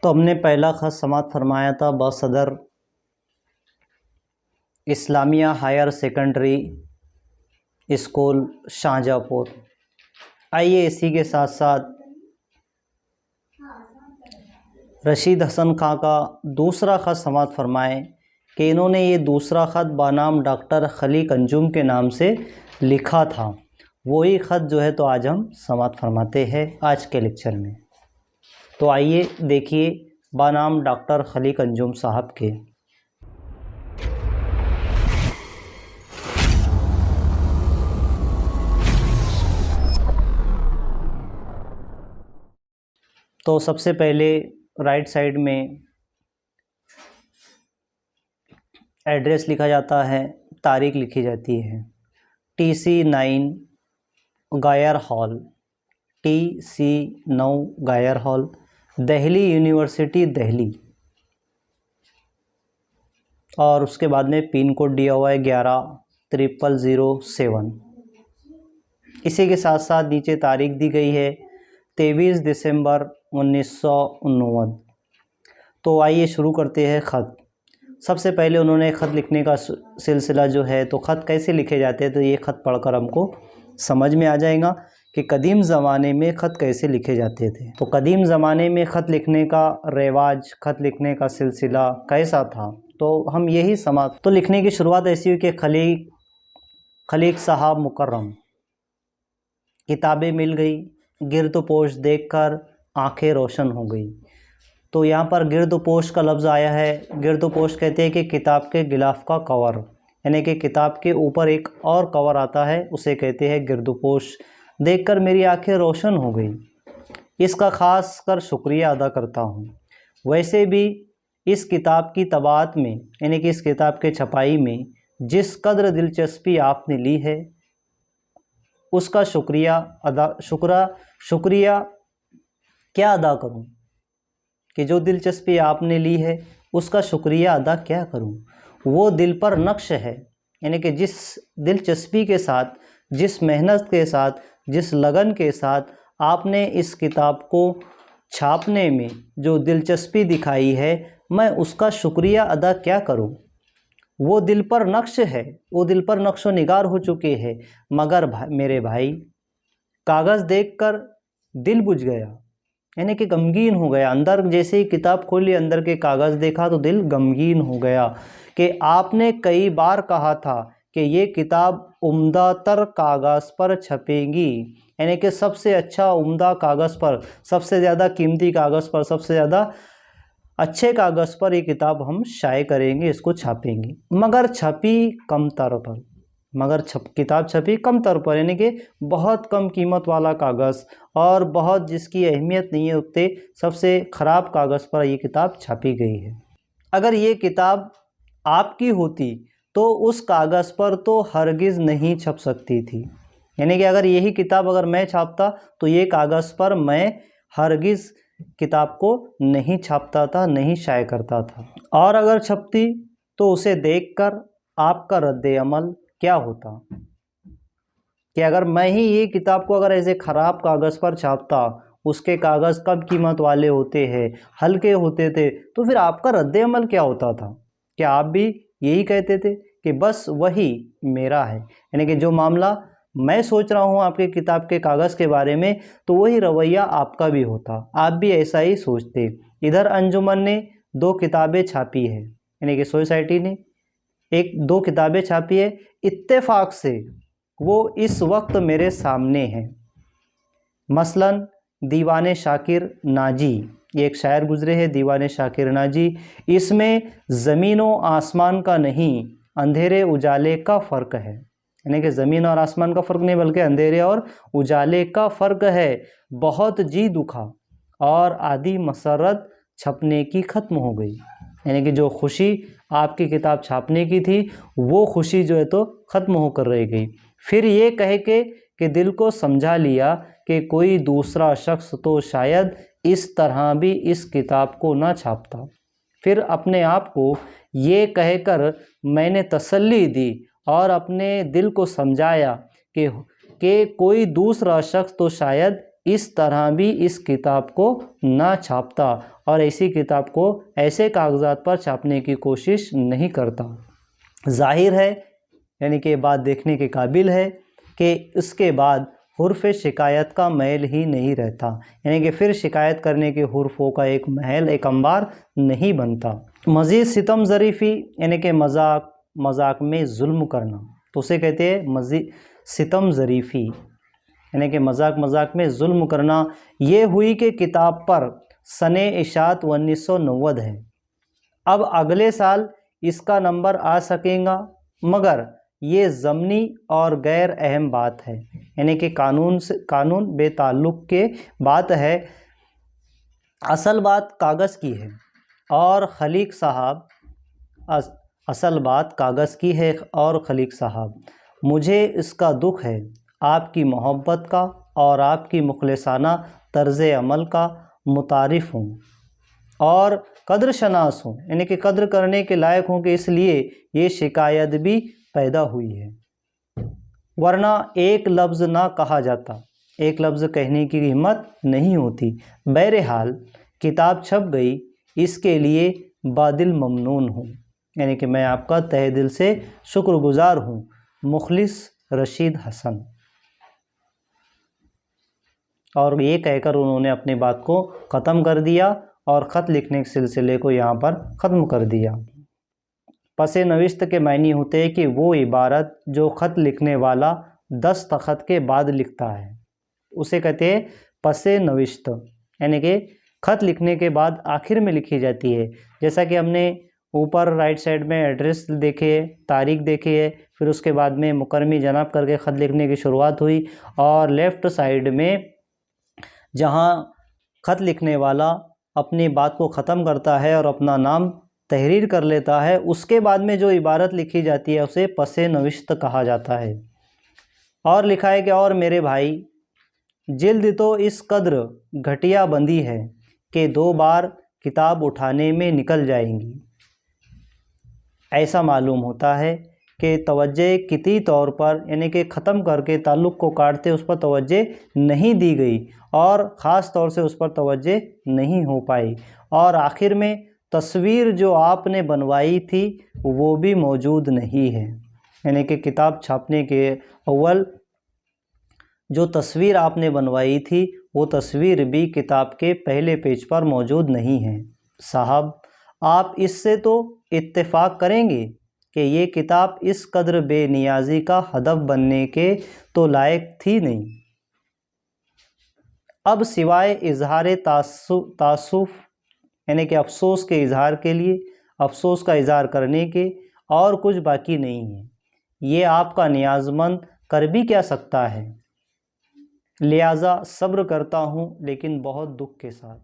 तो हमने पहला ख़त समाप्त फरमाया था बसदर Islamia higher secondary school Shahjahanpur. आइए इसी के साथ साथ रशीद हसन खां का दूसरा ख़त समाप्त फरमाएं कि इन्होंने ये दूसरा ख़त बनाम डॉक्टर खलीक अंजुम के नाम से लिखा था। वही ख़त जो है तो आज हम समाप्त फरमाते हैं आज के लेक्चर में। तो आइए देखिए बनाम डॉक्टर खलीक अंजुम साहब के। तो सबसे पहले राइट साइड में एड्रेस लिखा जाता है, तारीख लिखी जाती है TC9 गायर हॉल, TC9 गायर हॉल, दिल्ली यूनिवर्सिटी दिल्ली। और उसके बाद में पिन कोड दिया हुआ है 110007। इसी के साथ साथ नीचे तारीख दी गई है 23 दिसंबर 1989। तो आइए शुरू करते हैं ख़त। सबसे पहले उन्होंने ख़त लिखने का सिलसिला जो है तो ख़त कैसे लिखे जाते हैं, तो ये ख़त पढ़कर हमको समझ में आ जाएगा कि कदीम ज़माने में ख़त कैसे लिखे जाते थे। तो कदीम ज़माने में ख़त लिखने का रिवाज, ख़त लिखने का सिलसिला कैसा था, तो हम यही समाप्त। तो लिखने की शुरुआत ऐसी हुई कि खलीक साहब मुकर्रम, किताबें मिल गई, गिरदपोश देखकर आंखें रोशन हो गई। तो यहाँ पर गिरदपोश का लफ्ज़ आया है। गिरदपोश कहते हैं कि किताब के गिलाफ का कवर, यानी कि किताब के ऊपर एक और कवर आता है, उसे कहते हैं गिरदपोश। देखकर मेरी आंखें रोशन हो गई, इसका ख़ास कर शुक्रिया अदा करता हूँ। वैसे भी इस किताब की तबाअत में, यानी कि इस किताब के छपाई में जिस कदर दिलचस्पी आपने ली है उसका शुक्रिया क्या अदा करूं, कि जो दिलचस्पी आपने ली है उसका शुक्रिया अदा क्या करूं। वो दिल पर नक्श है, यानी कि जिस दिलचस्पी के साथ, जिस मेहनत के साथ, जिस लगन के साथ आपने इस किताब को छापने में जो दिलचस्पी दिखाई है, मैं उसका शुक्रिया अदा क्या करूं। वो दिल पर नक्श है, वो दिल पर नक्शो निगार हो चुके हैं, मगर मेरे भाई कागज़ देखकर दिल बुझ गया, यानी कि गमगीन हो गया। अंदर जैसे ही किताब खोली, अंदर के कागज़ देखा तो दिल गमगीन हो गया कि आपने कई बार कहा था कि ये किताब उम्दातर कागज़ पर छपेगी, यानी कि सबसे अच्छा उम्दा कागज़ पर, सबसे ज़्यादा कीमती कागज़ पर, सबसे ज़्यादा अच्छे कागज़ पर ये किताब हम शाये करेंगे, इसको छापेंगे। मगर छपी कम तर पर, किताब छपी कम तर पर, यानी कि बहुत कम कीमत वाला कागज़ और बहुत जिसकी अहमियत नहीं है उतने सबसे ख़राब कागज़ पर ये किताब छापी गई है। अगर ये किताब आपकी होती तो उस कागज़ पर तो हरगिज़ नहीं छप सकती थी, यानी कि अगर यही किताब अगर मैं छापता तो ये कागज़ पर मैं हरगिज़ किताब को नहीं छापता था, नहीं शाये करता था। और अगर छपती तो उसे देखकर आपका रद्द अमल क्या होता, कि अगर मैं ही ये किताब को अगर ऐसे ख़राब कागज़ पर छापता, उसके कागज़ कम कीमत वाले होते हैं, हल्के होते थे, तो फिर आपका रद्द अमल क्या होता था। क्या आप भी यही कहते थे कि बस वही मेरा है, यानी कि जो मामला मैं सोच रहा हूँ आपके किताब के कागज़ के बारे में, तो वही रवैया आपका भी होता, आप भी ऐसा ही सोचते। इधर अंजुमन ने 2 किताबें छापी है, यानी कि सोसाइटी ने 2 किताबें छापी है, इत्तेफाक से वो इस वक्त मेरे सामने हैं। मसलन दीवाने शाकिर नाजी, ये एक शायर गुजरे हैं दीवाने शाकिर नाजी। इसमें ज़मीनों आसमान का नहीं, अंधेरे उजाले का फ़र्क है, यानी कि ज़मीन और आसमान का फ़र्क नहीं बल्कि अंधेरे और उजाले का फ़र्क है। बहुत जी दुखा और आधी मसरत छपने की ख़त्म हो गई, यानी कि जो खुशी आपकी किताब छापने की थी वो खुशी जो है तो ख़त्म होकर रह गई। फिर ये कह के कि दिल को समझा लिया कि कोई दूसरा शख्स तो शायद इस तरह भी इस किताब को ना छापता। फिर अपने आप को ये कहकर मैंने तसल्ली दी और अपने दिल को समझाया कि कोई दूसरा शख्स तो शायद इस तरह भी इस किताब को ना छापता और ऐसी किताब को ऐसे कागजात पर छापने की कोशिश नहीं करता। जाहिर है, यानी कि बात देखने के काबिल है कि इसके बाद हुर्फ़ शिकायत का महल ही नहीं रहता, यानी कि फिर शिकायत करने के हुर्फ़ों का एक महल, एक अंबार नहीं बनता। मज़ीद सितम ज़रीफ़ी, यानी कि मजाक, मजाक में जुल्म करना, तो उसे कहते हैं मज़ीद सितम ज़रीफ़ी, यानी कि मजाक मजाक में जुल्म करना। ये हुई कि किताब पर सने इशात 1990 है। अब अगले साल इसका नंबर आ सकेगा, मगर ये ज़मनी और गैर अहम बात है, यानी कि कानून बेताल्लुक़ के बात है। असल बात कागज़ की है और खलीक साहब, असल बात कागज़ की है और खलीक साहब, मुझे इसका दुख है, आपकी मोहब्बत का और आपकी मुखलिसाना तर्ज़ अमल का मुतारिफ़ हूँ और कद्र शनास हूँ, यानी कि कद्र करने के लायक हूँ कि इसलिए ये शिकायत भी पैदा हुई है, वरना एक लफ्ज़ ना कहा जाता, एक लफ्ज़ कहने की हिम्मत नहीं होती। बहरहाल किताब छप गई, इसके लिए बादिल ममनून हूँ, यानी कि मैं आपका तहे दिल से शुक्रगुज़ार हूँ। मुखलिस रशीद हसन। और ये कहकर उन्होंने अपनी बात को ख़त्म कर दिया और ख़त लिखने के सिलसिले को यहाँ पर ख़त्म कर दिया। पसे नविश्त के मायने होते हैं कि वो इबारत जो ख़त लिखने वाला दस्तखत के बाद लिखता है, उसे कहते हैं पसे नविश्त, यानी कि ख़त लिखने के बाद आखिर में लिखी जाती है। जैसा कि हमने ऊपर राइट साइड में एड्रेस देखे है, तारीख देखी है, फिर उसके बाद में मुकर्रमी जनाब करके ख़त लिखने की शुरुआत हुई, और लेफ़्ट साइड में जहाँ ख़त लिखने वाला अपनी बात को ख़त्म करता है और अपना नाम तहरीर कर लेता है, उसके बाद में जो इबारत लिखी जाती है उसे पसे नविश्त कहा जाता है। और लिखा है कि और मेरे भाई, जिल्द तो इस कद्र घटिया बंदी है कि 2 बार किताब उठाने में निकल जाएंगी। ऐसा मालूम होता है कि तवज्जे किती तौर पर, यानी कि ख़त्म करके ताल्लुक़ को काटते उस पर तवज्जे नहीं दी गई और ख़ास तौर से उस पर तवज्जे नहीं हो पाई, और आखिर में तस्वीर जो आपने बनवाई थी वो भी मौजूद नहीं है, यानी कि किताब छापने के अव्वल जो तस्वीर आपने बनवाई थी वो तस्वीर भी किताब के पहले पेज पर मौजूद नहीं है। साहब, आप इससे तो इत्तेफाक करेंगे कि ये किताब इस कदर बेनियाजी का हदफ बनने के तो लायक थी नहीं। अब सिवाय इजहार तासुफ़, यानी कि अफसोस के इजहार के लिए, अफसोस का इजहार करने के और कुछ बाकी नहीं है। ये आपका नियाज़मंद कर भी क्या सकता है, लिहाजा सब्र करता हूँ, लेकिन बहुत दुख के साथ।